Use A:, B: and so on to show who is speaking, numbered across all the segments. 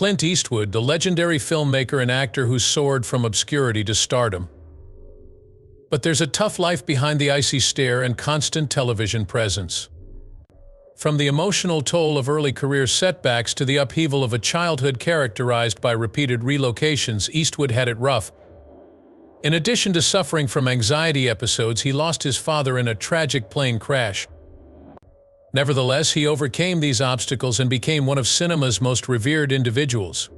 A: Clint Eastwood, the legendary filmmaker and actor who soared from obscurity to stardom. But there's a tough life behind the icy stare and constant television presence. From the emotional toll of early career setbacks to the upheaval of a childhood characterized by repeated relocations, Eastwood had it rough. In addition to suffering from anxiety episodes, he lost his father in a tragic plane crash. Nevertheless, he overcame these obstacles and became one of cinema's most revered individuals.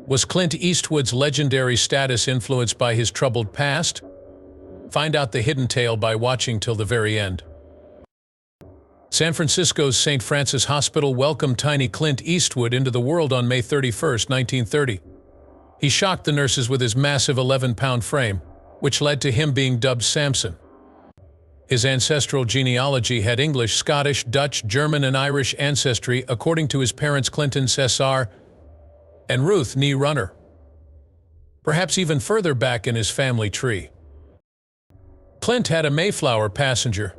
A: Was Clint Eastwood's legendary status influenced by his troubled past? Find out the hidden tale by watching till the very end. San Francisco's St. Francis Hospital welcomed tiny Clint Eastwood into the world on May 31, 1930. He shocked the nurses with his massive 11-pound frame, which led to him being dubbed Samson. His ancestral genealogy had English, Scottish, Dutch, German, and Irish ancestry, according to his parents Clinton Cesar and Ruth Nee Runner. Perhaps even further back in his family tree. Clint had a Mayflower passenger.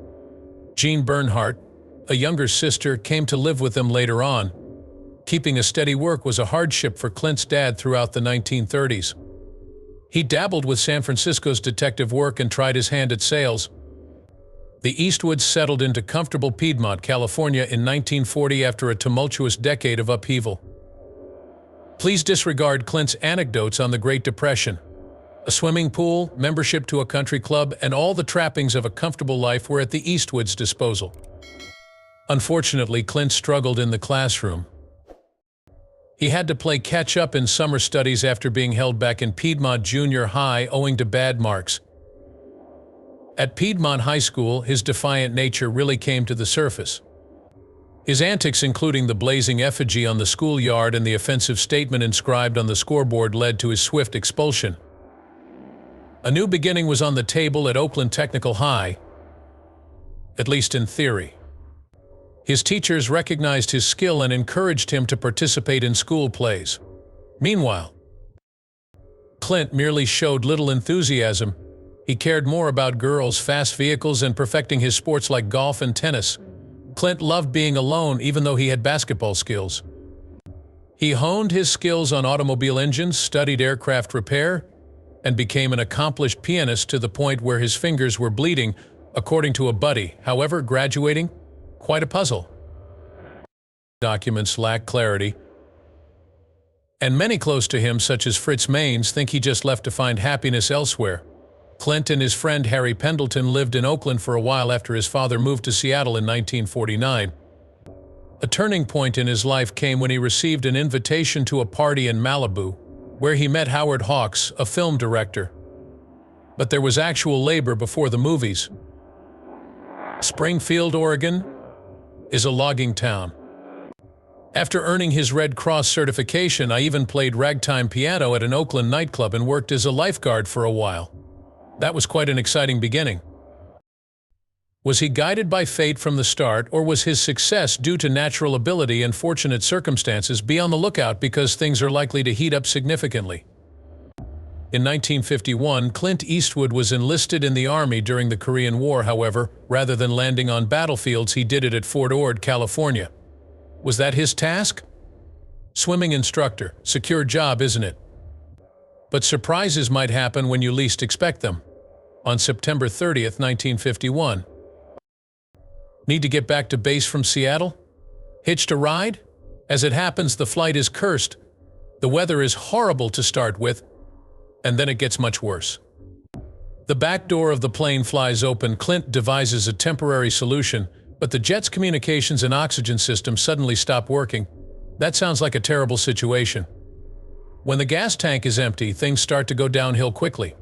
A: Jean Bernhardt, a younger sister, came to live with him later on. Keeping a steady work was a hardship for Clint's dad throughout the 1930s. He dabbled with San Francisco's detective work and tried his hand at sales. The Eastwoods settled into comfortable Piedmont, California in 1940 after a tumultuous decade of upheaval. Please disregard Clint's anecdotes on the Great Depression. A swimming pool, membership to a country club, and all the trappings of a comfortable life were at the Eastwoods' disposal. Unfortunately, Clint struggled in the classroom. He had to play catch-up in summer studies after being held back in Piedmont Junior High owing to bad marks. At Piedmont High School, his defiant nature really came to the surface. His antics, including the blazing effigy on the schoolyard and the offensive statement inscribed on the scoreboard, led to his swift expulsion. A new beginning was on the table at Oakland Technical High, at least in theory. His teachers recognized his skill and encouraged him to participate in school plays. Meanwhile, Clint merely showed little enthusiasm. He cared more about girls, fast vehicles, and perfecting his sports like golf and tennis. Clint loved being alone even though he had basketball skills. He honed his skills on automobile engines, studied aircraft repair, and became an accomplished pianist to the point where his fingers were bleeding, according to a buddy. However, graduating? Quite a puzzle. Documents lack clarity, and many close to him, such as Fritz Maines, think he just left to find happiness elsewhere. Clint and his friend Harry Pendleton lived in Oakland for a while after his father moved to Seattle in 1949. A turning point in his life came when he received an invitation to a party in Malibu, where he met Howard Hawks, a film director. But there was actual labor before the movies. Springfield, Oregon, is a logging town. After earning his Red Cross certification, I even played ragtime piano at an Oakland nightclub and worked as a lifeguard for a while. That was quite an exciting beginning. Was he guided by fate from the start, or was his success due to natural ability and fortunate circumstances? Be on the lookout because things are likely to heat up significantly. In 1951, Clint Eastwood was enlisted in the Army during the Korean War. However, rather than landing on battlefields, he did it at Fort Ord, California. Was that his task? Swimming instructor. Secure job, isn't it? But surprises might happen when you least expect them. On September 30th, 1951. Need to get back to base from Seattle? Hitched a ride? As it happens, the flight is cursed. The weather is horrible to start with, and then it gets much worse. The back door of the plane flies open. Clint devises a temporary solution, but the jet's communications and oxygen system suddenly stop working. That sounds like a terrible situation. When the gas tank is empty, things start to go downhill quickly.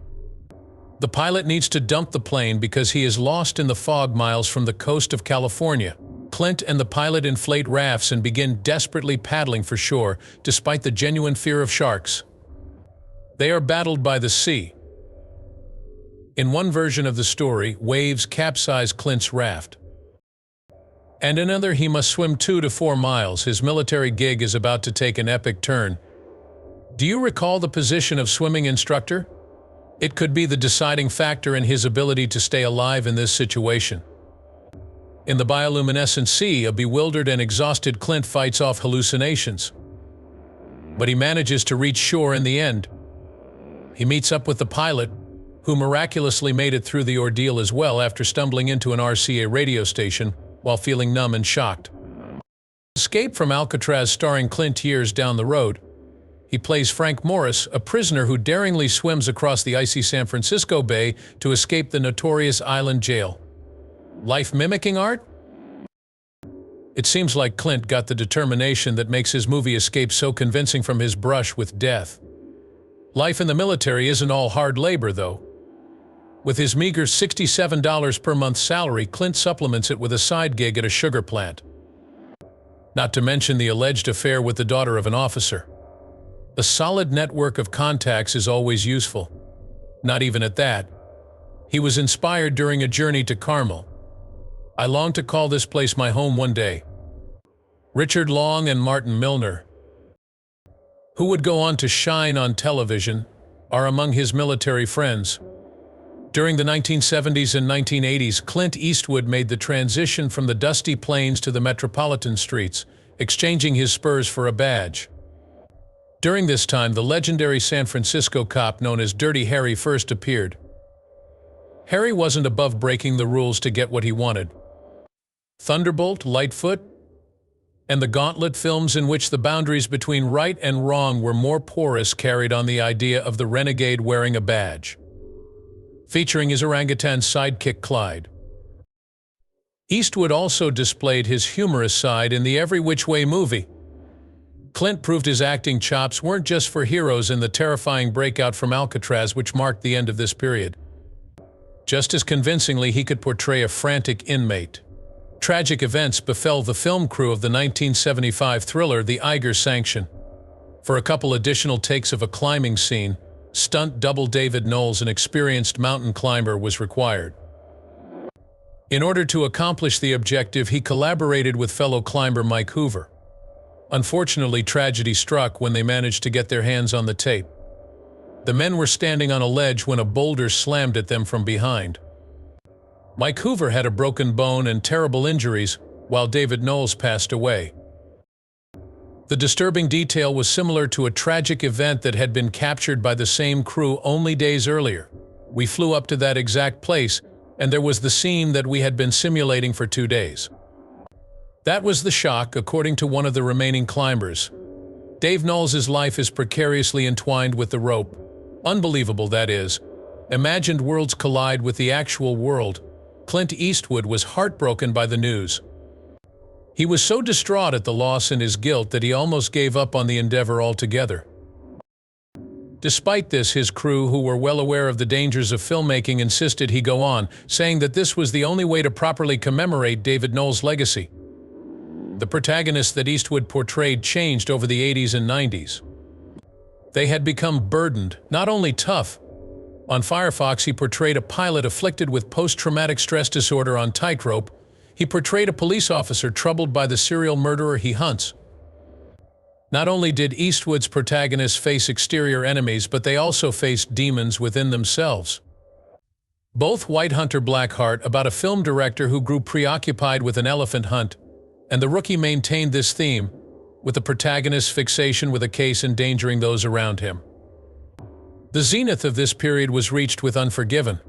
A: The pilot needs to dump the plane because he is lost in the fog miles from the coast of California. Clint and the pilot inflate rafts and begin desperately paddling for shore, despite the genuine fear of sharks. They are battled by the sea. In one version of the story, waves capsize Clint's raft. And in another, he must swim 2 to 4 miles. His military gig is about to take an epic turn. Do you recall the position of swimming instructor? It could be the deciding factor in his ability to stay alive in this situation. In the bioluminescent sea, a bewildered and exhausted Clint fights off hallucinations. but he manages to reach shore in the end. He meets up with the pilot, who miraculously made it through the ordeal as well after stumbling into an RCA radio station while feeling numb and shocked. Escape from Alcatraz starring Clint years down the road. He plays Frank Morris, a prisoner who daringly swims across the icy San Francisco Bay to escape the notorious island jail. Life-mimicking art? It seems like Clint got the determination that makes his movie escape so convincing from his brush with death. Life in the military isn't all hard labor, though. With his meager $67 per month salary, Clint supplements it with a side gig at a sugar plant. Not to mention the alleged affair with the daughter of an officer. A solid network of contacts is always useful. Not even at that. He was inspired during a journey to Carmel. I long to call this place my home one day. Richard Long and Martin Milner, who would go on to shine on television, are among his military friends. During the 1970s and 1980s, Clint Eastwood made the transition from the dusty plains to the metropolitan streets, exchanging his spurs for a badge. During this time, the legendary San Francisco cop known as Dirty Harry first appeared. Harry wasn't above breaking the rules to get what he wanted. Thunderbolt, Lightfoot, and the Gauntlet films, in which the boundaries between right and wrong were more porous, carried on the idea of the renegade wearing a badge. Featuring his orangutan sidekick Clyde. Eastwood also displayed his humorous side in the Every Which Way movie. Clint proved his acting chops weren't just for heroes in the terrifying breakout from Alcatraz, which marked the end of this period. Just as convincingly, he could portray a frantic inmate. Tragic events befell the film crew of the 1975 thriller The Eiger Sanction. For a couple additional takes of a climbing scene, stunt double David Knowles, an experienced mountain climber, was required. In order to accomplish the objective, he collaborated with fellow climber Mike Hoover. Unfortunately, tragedy struck when they managed to get their hands on the tape. The men were standing on a ledge when a boulder slammed at them from behind. Mike Hoover had a broken bone and terrible injuries, while David Knowles passed away. The disturbing detail was similar to a tragic event that had been captured by the same crew only days earlier. We flew up to that exact place, and there was the scene that we had been simulating for 2 days. That was the shock, according to one of the remaining climbers. Dave Knowles' life is precariously entwined with the rope. Unbelievable, that is. Imagined worlds collide with the actual world. Clint Eastwood was heartbroken by the news. He was so distraught at the loss and his guilt that he almost gave up on the endeavor altogether. Despite this, his crew, who were well aware of the dangers of filmmaking, insisted he go on, saying that this was the only way to properly commemorate David Knowles' legacy. The protagonists that Eastwood portrayed changed over the 80s and 90s. They had become burdened, not only tough. On Firefox, he portrayed a pilot afflicted with post-traumatic stress disorder on Tightrope. He portrayed a police officer troubled by the serial murderer he hunts. Not only did Eastwood's protagonists face exterior enemies, but they also faced demons within themselves. Both White Hunter Blackheart, about a film director who grew preoccupied with an elephant hunt, and The Rookie maintained this theme, with the protagonist's fixation with a case endangering those around him. The zenith of this period was reached with Unforgiven.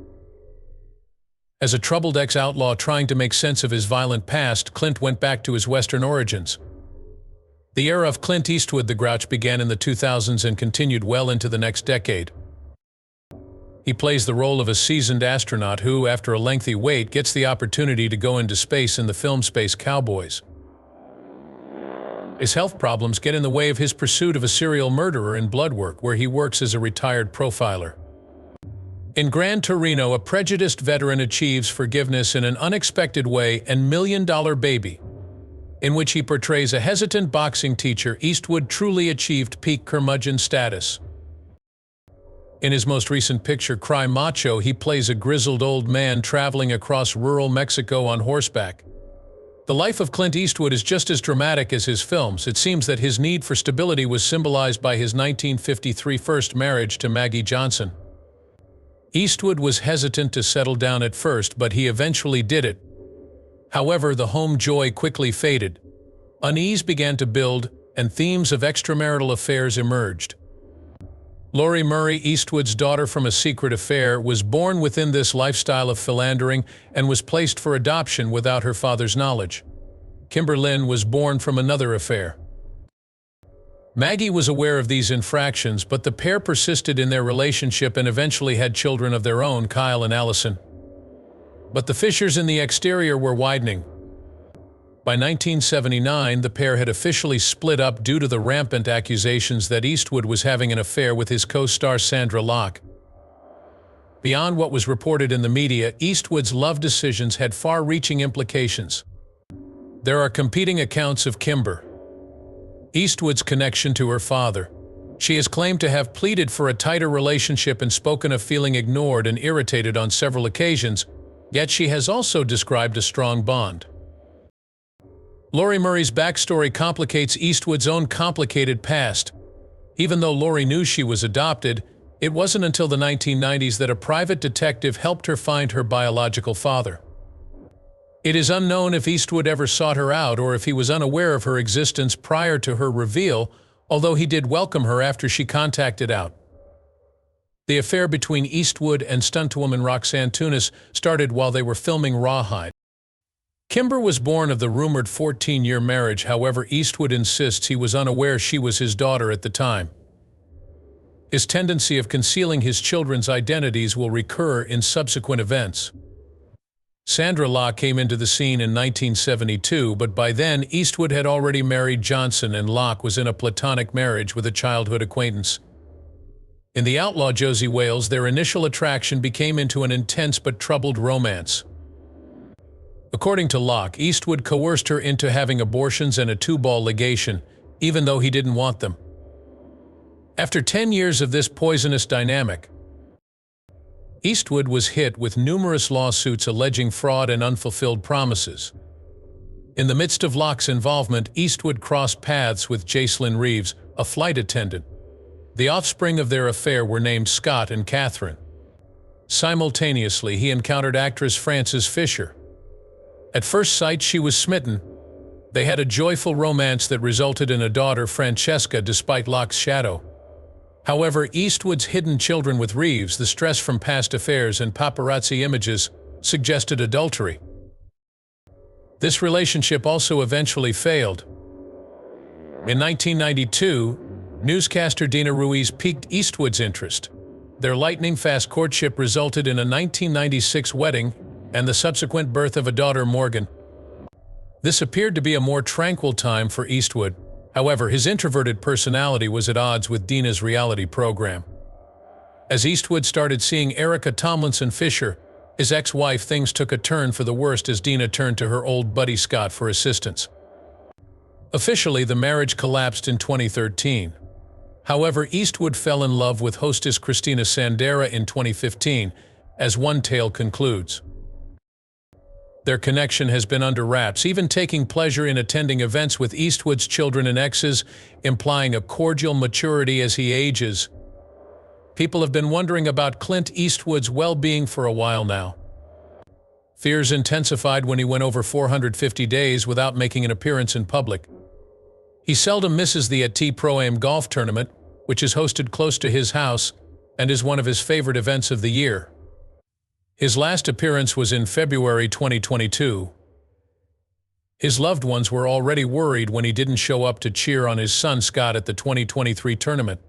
A: As a troubled ex-outlaw trying to make sense of his violent past, Clint went back to his Western origins. The era of Clint Eastwood the Grouch began in the 2000s and continued well into the next decade. He plays the role of a seasoned astronaut who, after a lengthy wait, gets the opportunity to go into space in the film Space Cowboys. His health problems get in the way of his pursuit of a serial murderer in Bloodwork, where he works as a retired profiler. In Gran Torino, a prejudiced veteran achieves forgiveness in an unexpected way, and Million Dollar Baby, in which he portrays a hesitant boxing teacher, Eastwood truly achieved peak curmudgeon status. In his most recent picture, Cry Macho, he plays a grizzled old man traveling across rural Mexico on horseback. The life of Clint Eastwood is just as dramatic as his films. It seems that his need for stability was symbolized by his 1953 first marriage to Maggie Johnson. Eastwood was hesitant to settle down at first, but he eventually did it. However, the home joy quickly faded. Unease began to build, and themes of extramarital affairs emerged. Lori Murray, Eastwood's daughter from a secret affair, was born within this lifestyle of philandering and was placed for adoption without her father's knowledge. Kimber Lynn was born from another affair. Maggie was aware of these infractions, but the pair persisted in their relationship and eventually had children of their own, Kyle and Allison. But the fissures in the exterior were widening. By 1979, the pair had officially split up due to the rampant accusations that Eastwood was having an affair with his co-star Sandra Locke. Beyond what was reported in the media, Eastwood's love decisions had far-reaching implications. There are competing accounts of Kimber. Eastwood's connection to her father. She has claimed to have pleaded for a tighter relationship and spoken of feeling ignored and irritated on several occasions, yet she has also described a strong bond. Lori Murray's backstory complicates Eastwood's own complicated past. Even though Lori knew she was adopted, it wasn't until the 1990s that a private detective helped her find her biological father. It is unknown if Eastwood ever sought her out or if he was unaware of her existence prior to her reveal, although he did welcome her after she contacted out. The affair between Eastwood and stuntwoman Roxanne Tunis started while they were filming Rawhide. Kimber was born of the rumored 14-year marriage, however, Eastwood insists he was unaware she was his daughter at the time. His tendency of concealing his children's identities will recur in subsequent events. Sandra Locke came into the scene in 1972, but by then Eastwood had already married Johnson and Locke was in a platonic marriage with a childhood acquaintance. In The Outlaw Josie Wales, their initial attraction became into an intense but troubled romance. According to Locke, Eastwood coerced her into having abortions and a two-ball ligation, even though he didn't want them. After 10 years of this poisonous dynamic, Eastwood was hit with numerous lawsuits alleging fraud and unfulfilled promises. In the midst of Locke's involvement, Eastwood crossed paths with Jacelyn Reeves, a flight attendant. The offspring of their affair were named Scott and Catherine. Simultaneously, he encountered actress Frances Fisher. At first sight, she was smitten. They had a joyful romance that resulted in a daughter, Francesca, despite Locke's shadow. However, Eastwood's hidden children with Reeves, the stress from past affairs, and paparazzi images suggested adultery. This relationship also eventually failed. In 1992, newscaster Dina Ruiz piqued Eastwood's interest. Their lightning-fast courtship resulted in a 1996 wedding and the subsequent birth of a daughter, Morgan. This appeared to be a more tranquil time for Eastwood. However, his introverted personality was at odds with Dina's reality program. As Eastwood started seeing Erica Tomlinson Fisher, his ex-wife, things took a turn for the worst as Dina turned to her old buddy Scott for assistance. Officially, the marriage collapsed in 2013. However, Eastwood fell in love with hostess Christina Sandera in 2015, as one tale concludes. Their connection has been under wraps, even taking pleasure in attending events with Eastwood's children and exes, implying a cordial maturity as he ages. People have been wondering about Clint Eastwood's well-being for a while now. Fears intensified when he went over 450 days without making an appearance in public. He seldom misses the AT Pro-Am golf tournament, which is hosted close to his house and is one of his favorite events of the year. His last appearance was in February 2022. His loved ones were already worried when he didn't show up to cheer on his son Scott at the 2023 tournament.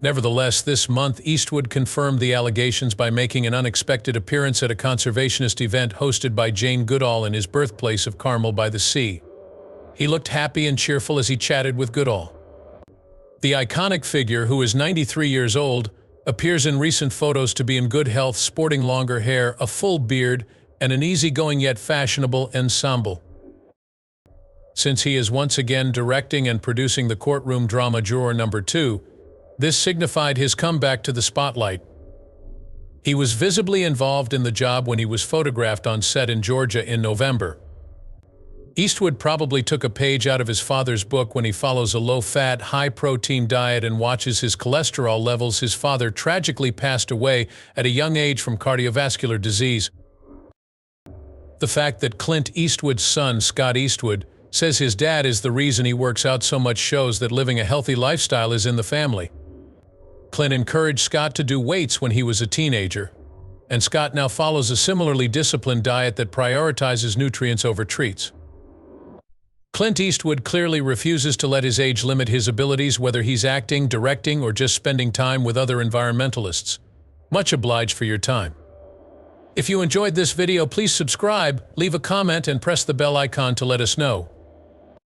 A: Nevertheless, this month Eastwood confirmed the allegations by making an unexpected appearance at a conservationist event hosted by Jane Goodall in his birthplace of Carmel by the Sea. He looked happy and cheerful as he chatted with Goodall. The iconic figure, who is 93 years old, appears in recent photos to be in good health, sporting longer hair, a full beard, and an easygoing yet fashionable ensemble. Since he is once again directing and producing the courtroom drama Juror No. 2, this signified his comeback to the spotlight. He was visibly involved in the job when he was photographed on set in Georgia in November. Eastwood probably took a page out of his father's book when he follows a low-fat, high-protein diet and watches his cholesterol levels. His father tragically passed away at a young age from cardiovascular disease. The fact that Clint Eastwood's son, Scott Eastwood, Says his dad is the reason he works out so much, shows that living a healthy lifestyle is in the family. Clint encouraged Scott to do weights when he was a teenager, and Scott now follows a similarly disciplined diet that prioritizes nutrients over treats. Clint Eastwood clearly refuses to let his age limit his abilities, whether he's acting, directing, or just spending time with other environmentalists. Much obliged for your time. If you enjoyed this video, please subscribe, leave a comment, and press the bell icon to let us know.